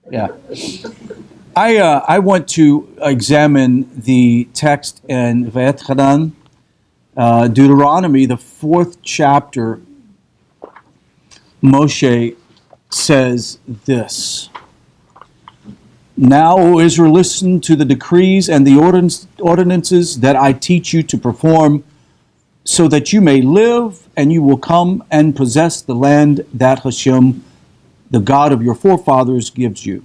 Yeah. I want to examine the text in Vayetchanan, Deuteronomy, the 4th chapter. Moshe says this: Now, O Israel, listen to the decrees and the ordinances that I teach you to perform, so that you may live and you will come and possess the land that Hashem, the God of your forefathers, gives you.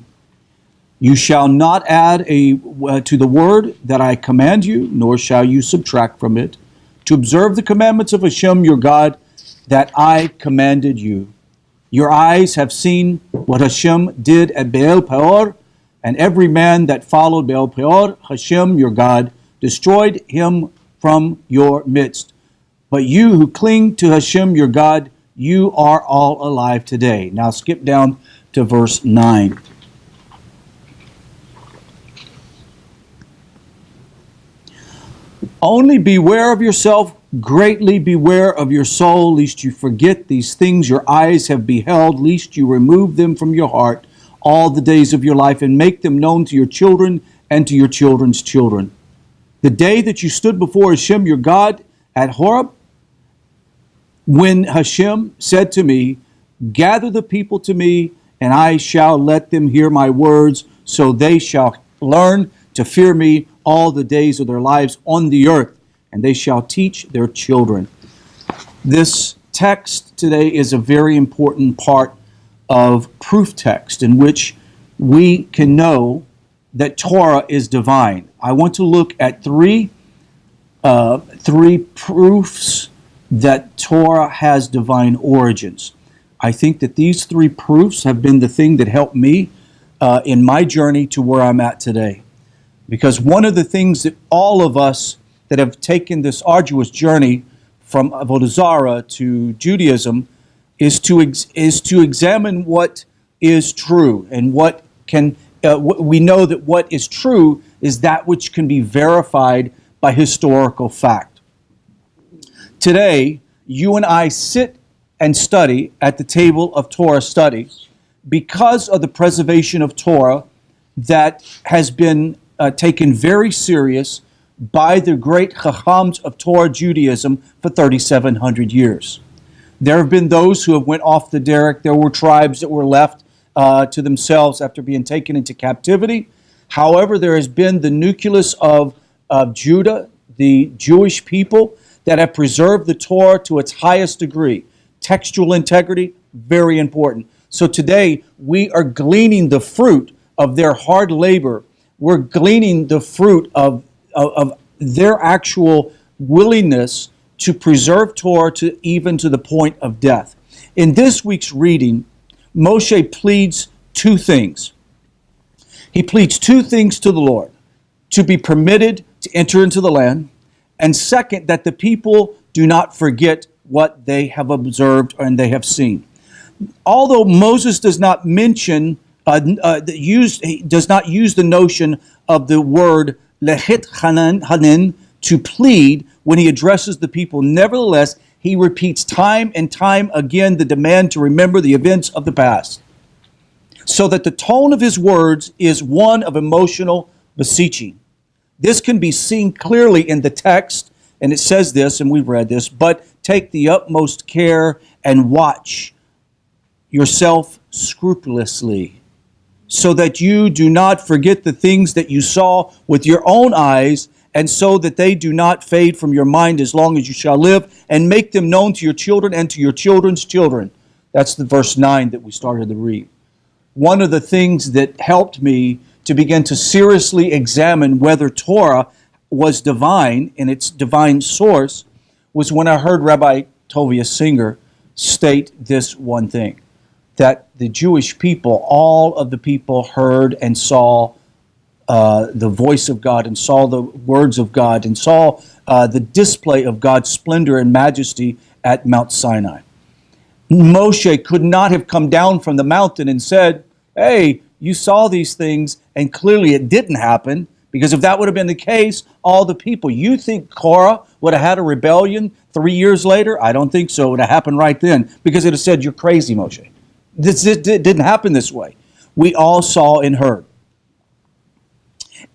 You shall not add to the word that I command you, nor shall you subtract from it, to observe the commandments of Hashem your God that I commanded you. Your eyes have seen what Hashem did at Baal Peor, and every man that followed Baal Peor, Hashem your God destroyed him from your midst. But you who cling to Hashem your God, you are all alive today. Now skip down to verse 9. Only beware of yourself, greatly beware of your soul, lest you forget these things your eyes have beheld, lest you remove them from your heart all the days of your life, and make them known to your children and to your children's children. The day that you stood before Hashem your God at Horeb, when Hashem said to me, gather the people to me, and I shall let them hear my words, so they shall learn to fear me all the days of their lives on the earth, and they shall teach their children. This text today is a very important part of proof text in which we can know that Torah is divine. I want to look at three proofs that Torah has divine origins. I think that these three proofs have been the thing that helped me in my journey to where I'm at today. Because one of the things that all of us that have taken this arduous journey from Avodah Zarah to Judaism is to examine what is true, and what can we know that what is true is that which can be verified by historical fact. Today, you and I sit and study at the table of Torah study because of the preservation of Torah that has been taken very serious by the great Chachams of Torah Judaism for 3,700 years. There have been those who have went off the derrick. There were tribes that were left to themselves after being taken into captivity. However, there has been the nucleus of Judah, the Jewish people, that have preserved the Torah to its highest degree. Textual integrity, very important. So today, we are gleaning the fruit of their hard labor. We're gleaning the fruit of their actual willingness to preserve Torah even to the point of death. In this week's reading, Moshe pleads two things. He pleads two things to the Lord: to be permitted to enter into the land, and second, that the people do not forget what they have observed and they have seen. Although Moses does not mention does not use the notion of the word lehit hanin, to plead, when he addresses the people, nevertheless, he repeats time and time again the demand to remember the events of the past, so that the tone of his words is one of emotional beseeching. This can be seen clearly in the text, and it says this, and we've read this: but take the utmost care and watch yourself scrupulously, so that you do not forget the things that you saw with your own eyes, and so that they do not fade from your mind as long as you shall live, and make them known to your children and to your children's children. That's the verse 9 that we started to read. One of the things that helped me to begin to seriously examine whether Torah was divine in its divine source was when I heard Rabbi Tovia Singer state this one thing: that the Jewish people, all of the people, heard and saw the voice of God, and saw the words of God, and saw the display of God's splendor and majesty at Mount Sinai. Moshe could not have come down from the mountain and said, hey, you saw these things, and clearly it didn't happen, because if that would have been the case, all the people, you think Korah would have had a rebellion 3 years later? I don't think so. It would have happened right then, because it would have said, you're crazy, Moshe. This didn't happen this way. we all saw and heard.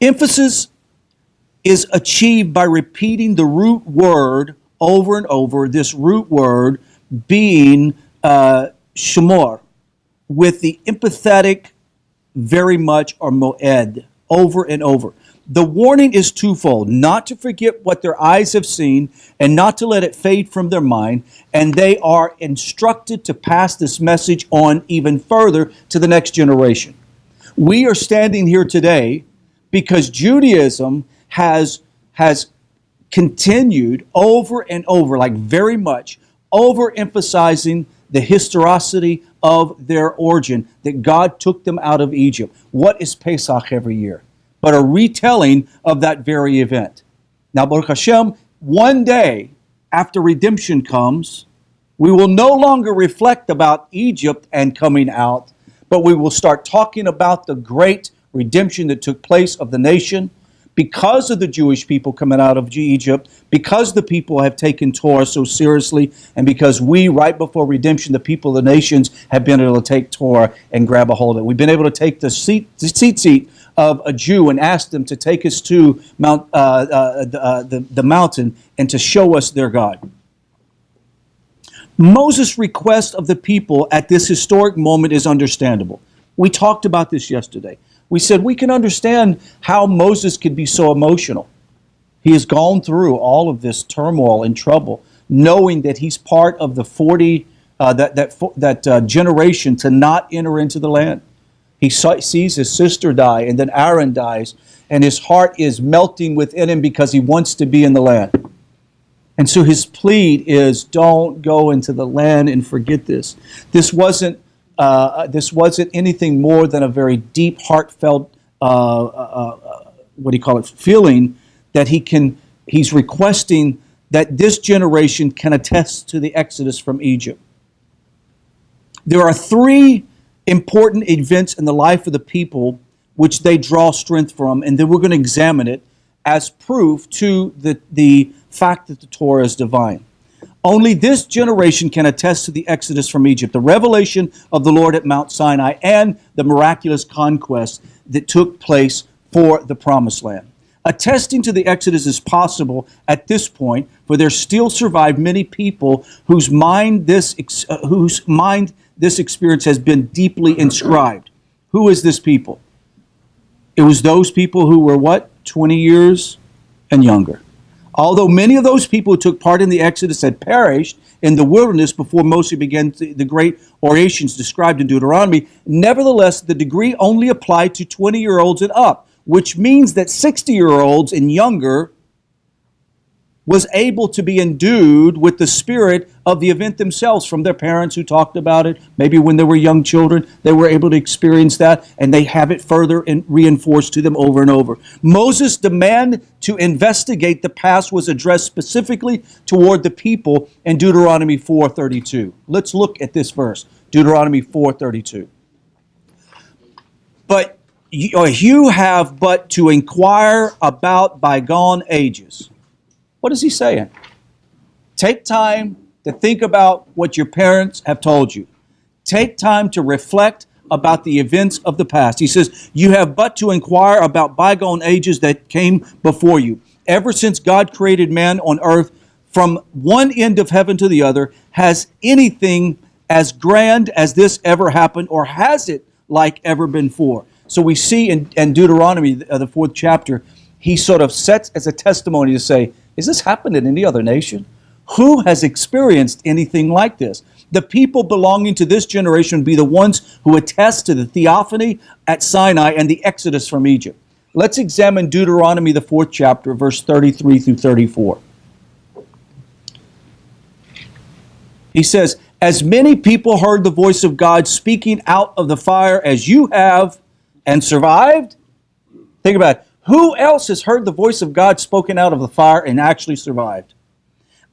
Emphasis is achieved by repeating the root word over and over, this root word being shemor, with the empathetic very much or moed, over and over. The warning is twofold: not to forget what their eyes have seen and not to let it fade from their mind, and they are instructed to pass this message on even further to the next generation. We are standing here today because Judaism has continued over and over, like very much, overemphasizing the historicity of their origin, that God took them out of Egypt. What is Pesach every year but a retelling of that very event? Now, Baruch Hashem, one day after redemption comes, we will no longer reflect about Egypt and coming out, but we will start talking about the great redemption that took place of the nation because of the Jewish people coming out of Egypt, because the people have taken Torah so seriously, and because we, right before redemption, the people of the nations, have been able to take Torah and grab a hold of it. We've been able to take the seat of a Jew and ask them to take us to the mountain and to show us their God. Moses' request of the people at this historic moment is understandable. We talked about this yesterday. We said we can understand how Moses could be so emotional. He has gone through all of this turmoil and trouble, knowing that he's part of the 40 generation to not enter into the land. He sees his sister die, and then Aaron dies, and his heart is melting within him because he wants to be in the land. And so his plea is, don't go into the land and forget this. This wasn't anything more than a very deep, heartfelt, feeling that he's requesting that this generation can attest to the Exodus from Egypt. There are three important events in the life of the people which they draw strength from, and then we're going to examine it as proof to the fact that the Torah is divine. Only this generation can attest to the Exodus from Egypt, the revelation of the Lord at Mount Sinai, and the miraculous conquest that took place for the Promised Land. Attesting to the Exodus is possible at this point, for there still survive many people whose mind this experience has been deeply inscribed. Who is this people? It was those people who were what? 20 years and younger. Although many of those people who took part in the Exodus had perished in the wilderness before Moses began the great orations described in Deuteronomy, nevertheless, the decree only applied to 20-year-olds and up, which means that 60-year-olds and younger was able to be endued with the spirit of the event themselves from their parents who talked about it. Maybe when they were young children, they were able to experience that, and they have it further and reinforced to them over and over. Moses' demand to investigate the past was addressed specifically toward the people in Deuteronomy 4:32. Let's look at this verse, Deuteronomy 4:32. But you have but to inquire about bygone ages. What is he saying? Take time to think about what your parents have told you. Take time to reflect about the events of the past. He says, you have but to inquire about bygone ages that came before you. Ever since God created man on earth, from one end of heaven to the other, has anything as grand as this ever happened, or has it like ever been before? So we see in Deuteronomy, the 4th chapter, he sort of sets as a testimony to say, has this happened in any other nation? Who has experienced anything like this? The people belonging to this generation would be the ones who attest to the theophany at Sinai and the Exodus from Egypt. Let's examine Deuteronomy, the 4th chapter, verse 33 through 34. He says, as many people heard the voice of God speaking out of the fire as you have and survived. Think about it. Who else has heard the voice of God spoken out of the fire and actually survived?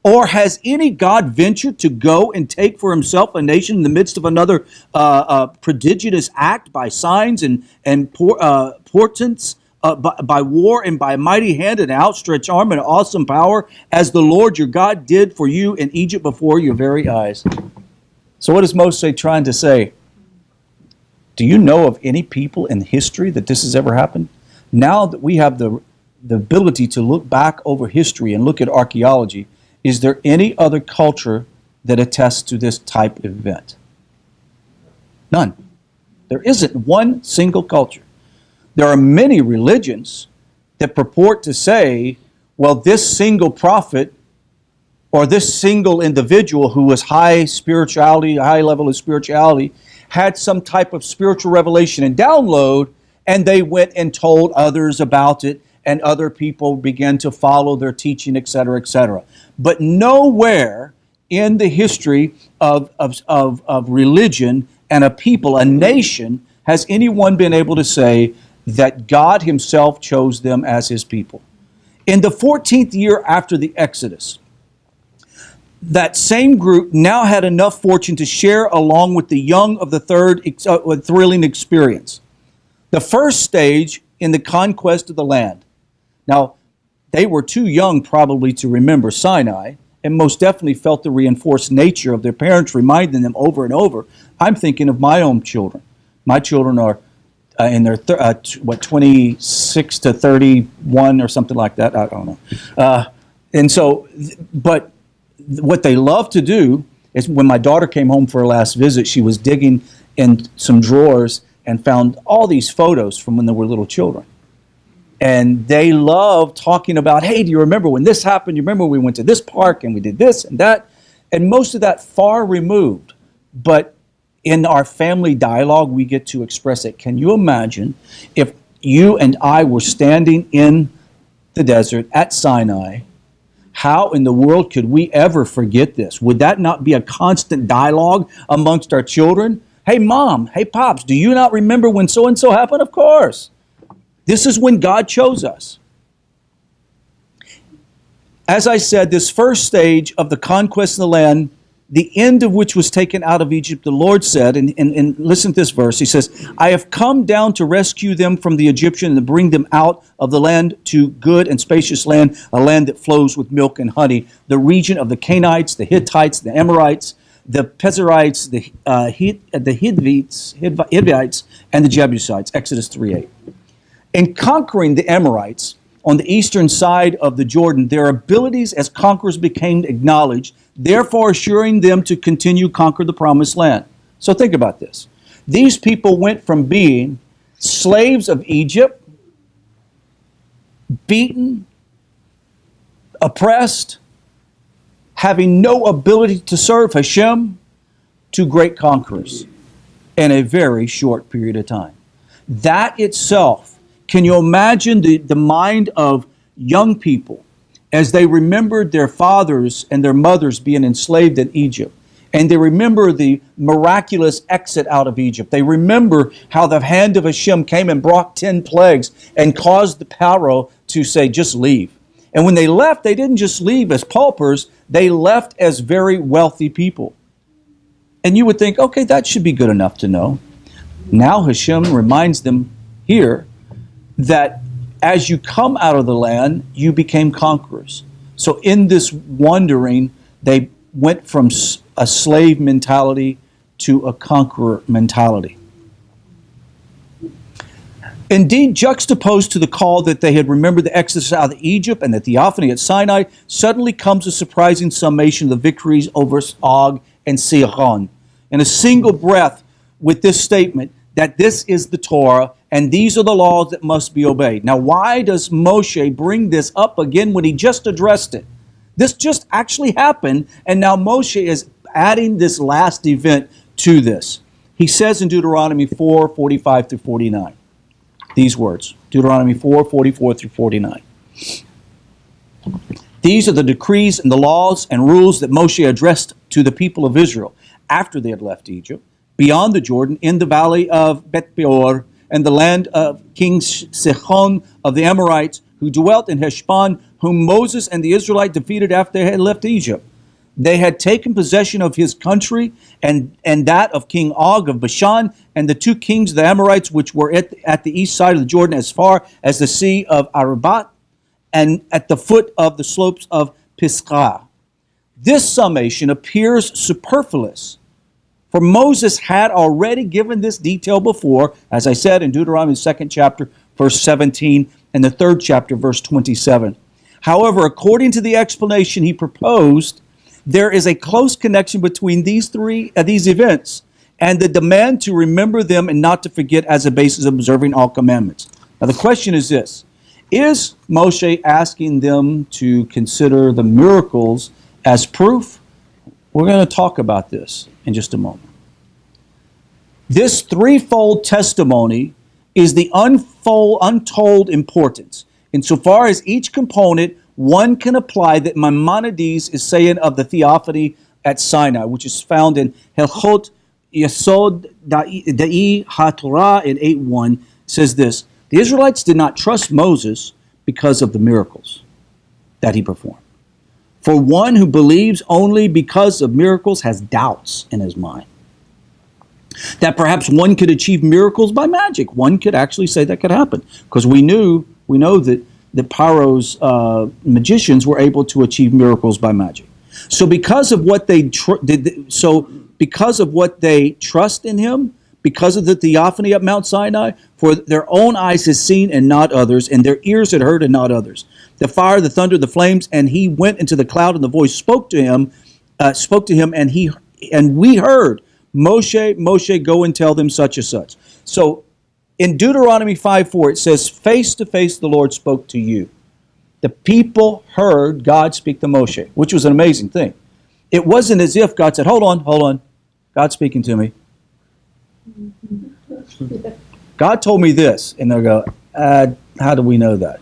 Or has any God ventured to go and take for himself a nation in the midst of another prodigious act by signs and portents, by war and by mighty hand and outstretched arm and awesome power, as the Lord your God did for you in Egypt before your very eyes? So what is Moses trying to say? Do you know of any people in history that this has ever happened? Now that we have the ability to look back over history and look at archaeology, is there any other culture that attests to this type of event? None. There isn't one single culture. There are many religions that purport to say, well, this single prophet or this single individual who was high level of spirituality, had some type of spiritual revelation and download, and they went and told others about it, and other people began to follow their teaching, etc., etc. But nowhere in the history of religion and a people, a nation, has anyone been able to say that God himself chose them as his people. In the 14th year after the Exodus, that same group now had enough fortune to share along with the young of the third thrilling experience. The first stage in the conquest of the land. Now, they were too young probably to remember Sinai, and most definitely felt the reinforced nature of their parents reminding them over and over. I'm thinking of my own children. My children are in their 26 to 31 or something like that. I don't know. But what they love to do is, when my daughter came home for her last visit, she was digging in some drawers and found all these photos from when they were little children. And they love talking about, hey, do you remember when this happened? You remember we went to this park and we did this and that? And most of that far removed. But in our family dialogue, we get to express it. Can you imagine if you and I were standing in the desert at Sinai? How in the world could we ever forget this? Would that not be a constant dialogue amongst our children? Hey, Mom, hey, Pops, do you not remember when so-and-so happened? Of course. This is when God chose us. As I said, this first stage of the conquest of the land, the end of which was taken out of Egypt, the Lord said, and listen to this verse, he says, I have come down to rescue them from the Egyptian and to bring them out of the land to good and spacious land, a land that flows with milk and honey, the region of the Canaanites, the Hittites, the Amorites, the Perizzites, the Hivites, and the Jebusites, Exodus 3:8. In conquering the Amorites on the eastern side of the Jordan, their abilities as conquerors became acknowledged, therefore assuring them to continue to conquer the promised land. So think about this. These people went from being slaves of Egypt, beaten, oppressed, having no ability to serve Hashem, to great conquerors in a very short period of time. That itself, can you imagine the mind of young people as they remembered their fathers and their mothers being enslaved in Egypt? And they remember the miraculous exit out of Egypt. They remember how the hand of Hashem came and brought 10 plagues and caused the Pharaoh to say, just leave. And when they left, they didn't just leave as paupers, they left as very wealthy people. And you would think, okay, that should be good enough to know. Now Hashem reminds them here that as you come out of the land, you became conquerors. So in this wandering, they went from a slave mentality to a conqueror mentality. Indeed, juxtaposed to the call that they had remembered the exodus out of Egypt and the theophany at Sinai, suddenly comes a surprising summation of the victories over Og and Sihon. In a single breath with this statement that this is the Torah and these are the laws that must be obeyed. Now, why does Moshe bring this up again when he just addressed it? This just actually happened, and now Moshe is adding this last event to this. He says in Deuteronomy 4:45 through 49, these words, Deuteronomy 4:44 through 49. These are the decrees and the laws and rules that Moshe addressed to the people of Israel after they had left Egypt, beyond the Jordan, in the valley of Bet Peor, and the land of King Sihon of the Amorites, who dwelt in Heshbon, whom Moses and the Israelites defeated after they had left Egypt. They had taken possession of his country and that of King Og of Bashan, and the two kings of the Amorites, which were at the east side of the Jordan as far as the sea of Arabat, and at the foot of the slopes of Pisgah. This summation appears superfluous For Moses had already given this detail before, as I said in Deuteronomy 2nd chapter, verse 17, and the 3rd chapter, verse 27. However, according to the explanation he proposed, there is a close connection between these events and the demand to remember them and not to forget as a basis of observing all commandments. Now the question is this: is Moshe asking them to consider the miracles as proof? We're going to talk about this in just a moment. This threefold testimony is the untold importance. Insofar as each component, one can apply that Maimonides is saying of the theophany at Sinai, which is found in Hilchot Yesod Da'i HaTorah in 8:1, says this: the Israelites did not trust Moses because of the miracles that he performed. For one who believes only because of miracles has doubts in his mind. That perhaps one could achieve miracles by magic. One could actually say that could happen, because we know that the Paro's magicians were able to achieve miracles by magic. So because of what they because of what they trust in him, because of the theophany at Mount Sinai, for their own eyes has seen and not others, and their ears had heard and not others. The fire, the thunder, the flames, and he went into the cloud, and the voice spoke to him, and we heard, Moshe, Moshe, go and tell them such and such. So in Deuteronomy 5:4, it says, face to face the Lord spoke to you. The people heard God speak to Moshe, which was an amazing thing. It wasn't as if God said, hold on, God's speaking to me. God told me this, and they'll go, how do we know that?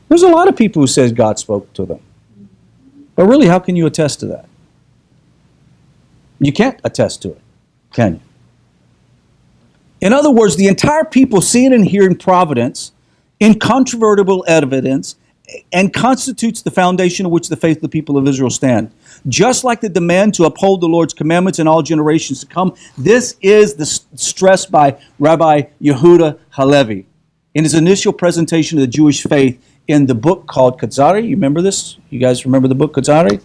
There's a lot of people who says God spoke to them. But really, how can you attest to that? You can't attest to it, can you? In other words, the entire people seeing and hearing providence, incontrovertible evidence, and constitutes the foundation on which the faith of the people of Israel stand. Just like the demand to uphold the Lord's commandments in all generations to come, this is the stress by Rabbi Yehuda Halevi in his initial presentation of the Jewish faith in the book called Kuzari. You remember this? You guys remember the book Kuzari?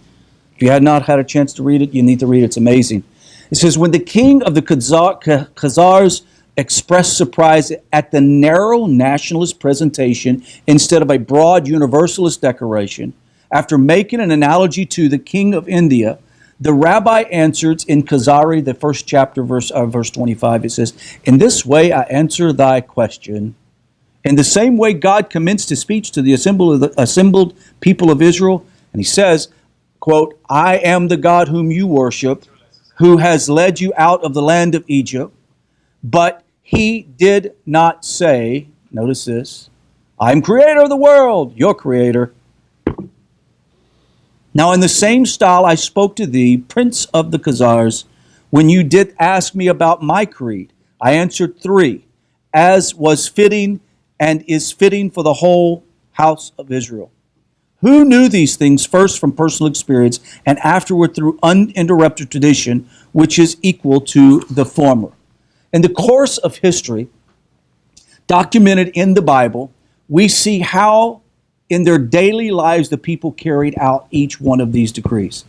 If you had not had a chance to read it, you need to read it. It's amazing. It says, when the king of the Khazars expressed surprise at the narrow nationalist presentation instead of a broad universalist declaration, after making an analogy to the king of India, the rabbi answered in Kuzari, the first chapter, verse 25, it says, in this way I answer thy question. In the same way God commenced his speech to the assembled people of Israel, and he says, quote, I am the God whom you worship, who has led you out of the land of Egypt. But he did not say, notice this, I am creator of the world, your creator. Now in the same style I spoke to thee, prince of the Khazars, when you did ask me about my creed. I answered 3, as was fitting and is fitting for the whole house of Israel. Who knew these things first from personal experience and afterward through uninterrupted tradition, which is equal to the former. In the course of history, documented in the Bible, we see how in their daily lives the people carried out each one of these decrees.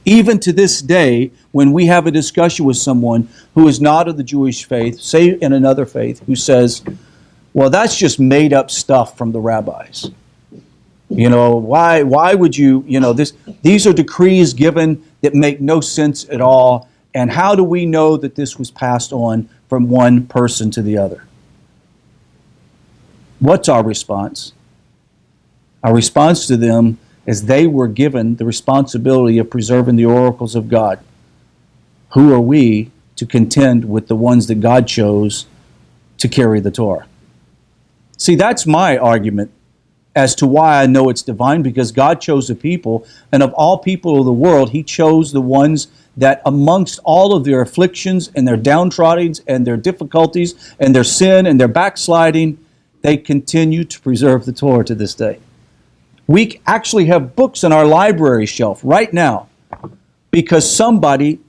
Even to this day, when we have a discussion with someone who is not of the Jewish faith, say in another faith, who says, well, that's just made up stuff from the rabbis. You know, why would you, these are decrees given that make no sense at all. And how do we know that this was passed on from one person to the other? What's our response? Our response to them is they were given the responsibility of preserving the oracles of God. Who are we to contend with the ones that God chose to carry the Torah? See, that's my argument as to why I know it's divine, because God chose the people, and of all people of the world, he chose the ones that amongst all of their afflictions and their downtroddings and their difficulties and their sin and their backsliding, they continue to preserve the Torah to this day. We actually have books in our library shelf right now because somebody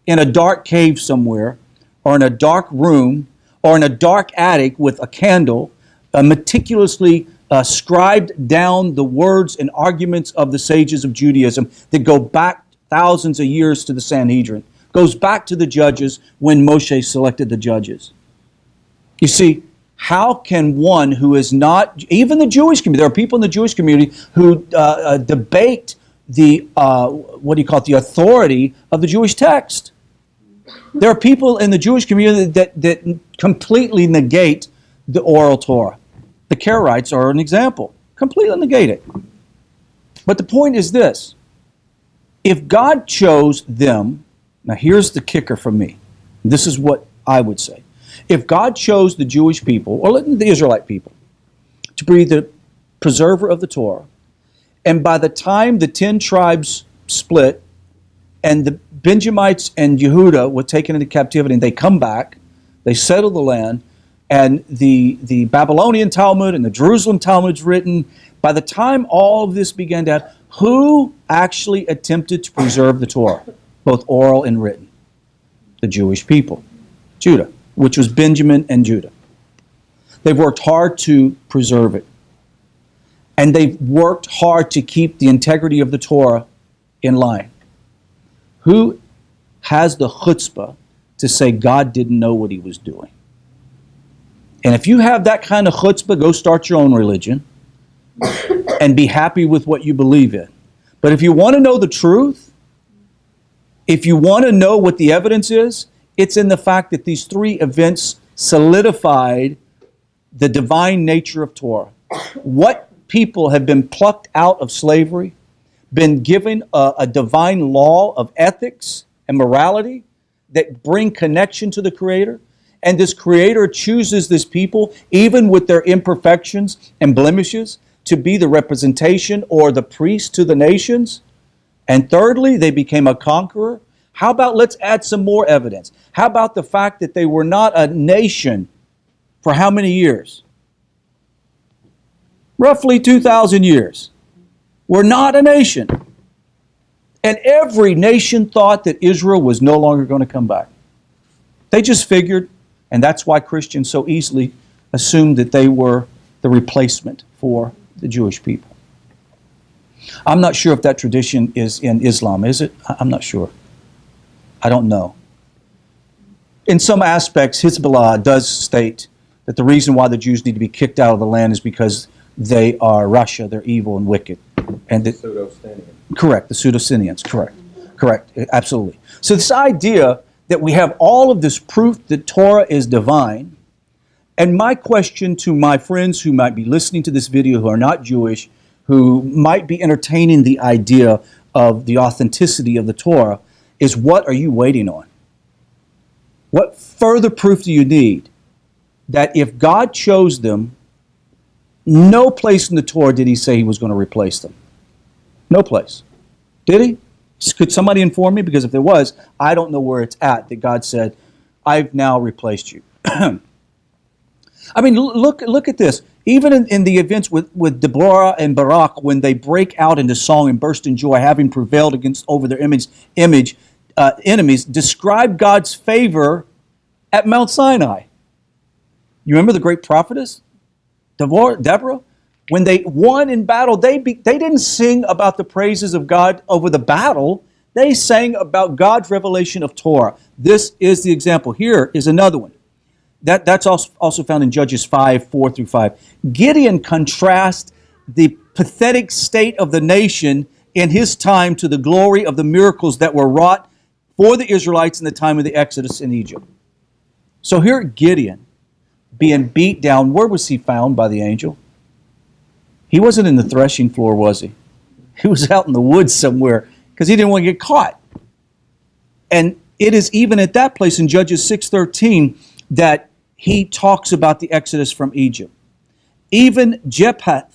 in a dark cave somewhere, or in a dark room, or in a dark attic with a candle, meticulously scribed down the words and arguments of the sages of Judaism that go back thousands of years to the Sanhedrin. goes back to the judges when Moshe selected the judges. You see, how can one who is not, even the Jewish community, there are people in the Jewish community who debate the, the authority of the Jewish text. There are people in the Jewish community that completely negate the oral Torah. The Karaites are an example. Completely negate it. But the point is this. If God chose them, now here's the kicker for me. This is what I would say. If God chose the Jewish people, or the Israelite people, to be the preserver of the Torah, and by the time the 10 tribes split, and the Benjamites and Yehuda were taken into captivity, and they come back, they settle the land, and the Babylonian Talmud and the Jerusalem Talmud's written, by the time all of this began to happen, who actually attempted to preserve the Torah, both oral and written? The Jewish people, Judah, which was Benjamin and Judah. They've worked hard to preserve it. And they've worked hard to keep the integrity of the Torah in line. Who has the chutzpah to say God didn't know what he was doing? And if you have that kind of chutzpah, go start your own religion and be happy with what you believe in. But if you want to know the truth, if you want to know what the evidence is, it's in the fact that these three events solidified the divine nature of Torah. What people have been plucked out of slavery, been given a divine law of ethics and morality that bring connection to the Creator, and this Creator chooses this people, even with their imperfections and blemishes, to be the representation or the priest to the nations. And thirdly, they became a conqueror. How about let's add some more evidence? How about the fact that they were not a nation for how many years? Roughly 2,000 years. We're not a nation. And every nation thought that Israel was no longer going to come back. They just figured, and that's why Christians so easily assumed that they were the replacement for the Jewish people. I'm not sure if that tradition is in Islam, is it? I'm not sure. I don't know. In some aspects, Hezbollah does state that the reason why the Jews need to be kicked out of the land is because they are Russia, they're evil and wicked. And the correct, the Pseudo-Syrians, correct, absolutely. So this idea that we have all of this proof that Torah is divine, and my question to my friends who might be listening to this video who are not Jewish, who might be entertaining the idea of the authenticity of the Torah, is what are you waiting on? What further proof do you need that if God chose them, no place in the Torah did he say he was going to replace them? No place. Did he? Could somebody inform me? Because if there was, I don't know where it's at that God said, I've now replaced you. I mean, look at this. Even in the events with Deborah and Barak, when they break out into song and burst in joy, having prevailed over their enemies, describe God's favor at Mount Sinai. You remember the great prophetess, Deborah? When they won in battle, they didn't sing about the praises of God over the battle. They sang about God's revelation of Torah. This is the example. Here is another one. That's also found in Judges 5, 4 through 5. Gideon contrasts the pathetic state of the nation in his time to the glory of the miracles that were wrought for the Israelites in the time of the Exodus in Egypt. So here Gideon, being beat down, where was he found by the angel? He wasn't in the threshing floor, was he? He was out in the woods somewhere because he didn't want to get caught. And it is even at that place in Judges 6:13 that he talks about the Exodus from Egypt. Even Jephthah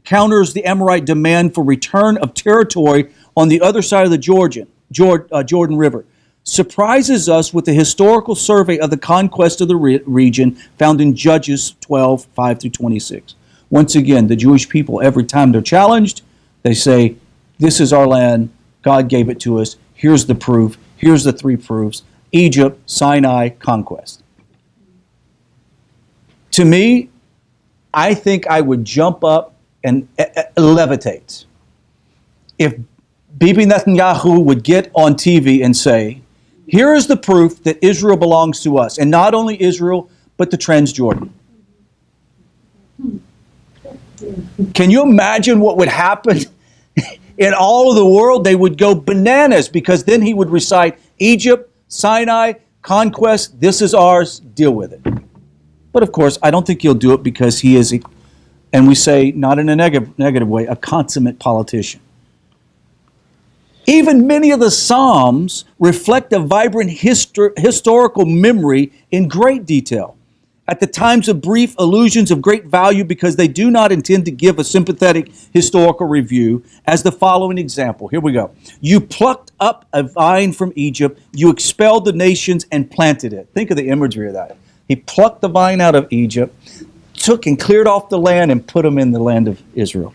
counters the Amorite demand for return of territory on the other side of the Jordan River. Surprises us with the historical survey of the conquest of the region found in Judges 12, 5 through 26. Once again, the Jewish people, every time they're challenged, they say, this is our land, God gave it to us, here's the proof, here's the three proofs, Egypt, Sinai, conquest. To me, I think I would jump up and levitate if Bibi Netanyahu would get on TV and say, here is the proof that Israel belongs to us. And not only Israel, but the Transjordan. Can you imagine what would happen in all of the world? They would go bananas, because then he would recite Egypt, Sinai, conquest, this is ours, deal with it. But of course, I don't think he'll do it, because he is, and we say not in a negative way, a consummate politician. Even many of the Psalms reflect a vibrant historical memory in great detail, at the times of brief allusions of great value, because they do not intend to give a sympathetic historical review, as the following example. Here we go. You plucked up a vine from Egypt, you expelled the nations and planted it. Think of the imagery of that. He plucked the vine out of Egypt, took and cleared off the land and put them in the land of Israel.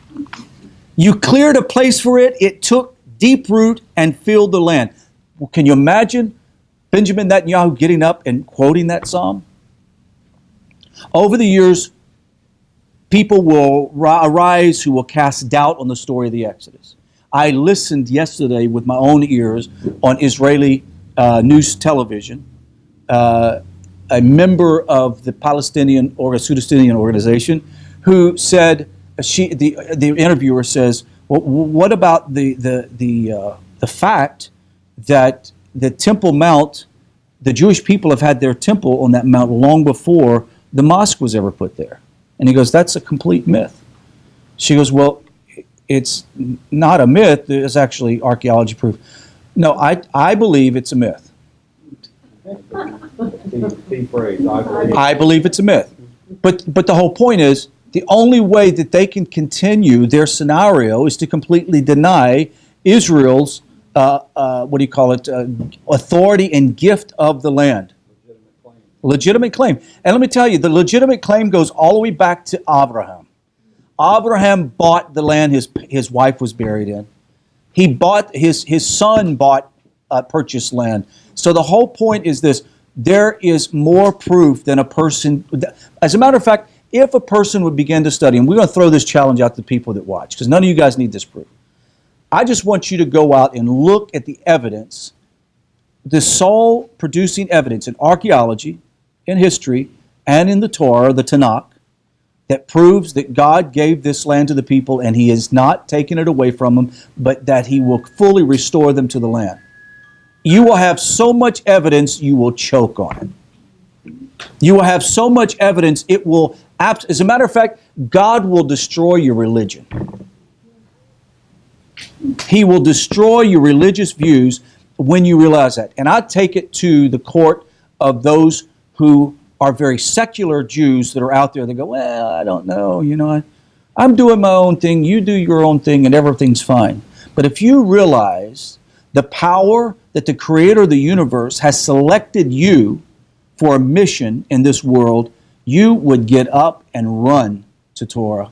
You cleared a place for it, it took deep root and filled the land. Well, can you imagine Benjamin Netanyahu getting up and quoting that psalm? Over the years, people will arise who will cast doubt on the story of the Exodus. I listened yesterday with my own ears on Israeli news television. A member of the Palestinian or Sudistinian organization who said, the interviewer says, well, what about the fact that the Temple Mount, the Jewish people have had their temple on that mount long before the mosque was ever put there? And he goes, that's a complete myth. She goes, well, it's not a myth. There's actually archaeology proof. No, I believe it's a myth. I believe it's a myth. But the whole point is, the only way that they can continue their scenario is to completely deny Israel's, authority and gift of the land. Legitimate claim. And let me tell you, the legitimate claim goes all the way back to Abraham. Abraham bought the land his wife was buried in. He bought, his son purchased land. So the whole point is this: there is more proof than a person. As a matter of fact, if a person would begin to study, and we're going to throw this challenge out to people that watch, because none of you guys need this proof. I just want you to go out and look at the evidence, the soul producing evidence in archaeology, in history, and in the Torah, the Tanakh, that proves that God gave this land to the people and He has not taken it away from them, but that He will fully restore them to the land. You will have so much evidence you will choke on it. You will have so much evidence it will, as a matter of fact, God will destroy your religion. He will destroy your religious views when you realize that. And I take it to the court of those who are very secular Jews that are out there that go, well, I don't know, I'm doing my own thing, you do your own thing, and everything's fine. But if you realize the power that the Creator of the universe has selected you for a mission in this world, you would get up and run to Torah.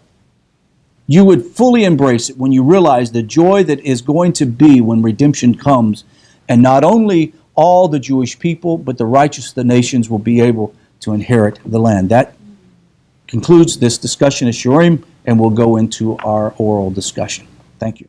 You would fully embrace it when you realize the joy that is going to be when redemption comes, and not only all the Jewish people, but the righteous of the nations will be able to inherit the land. That concludes this discussion of Shurim, and we'll go into our oral discussion. Thank you.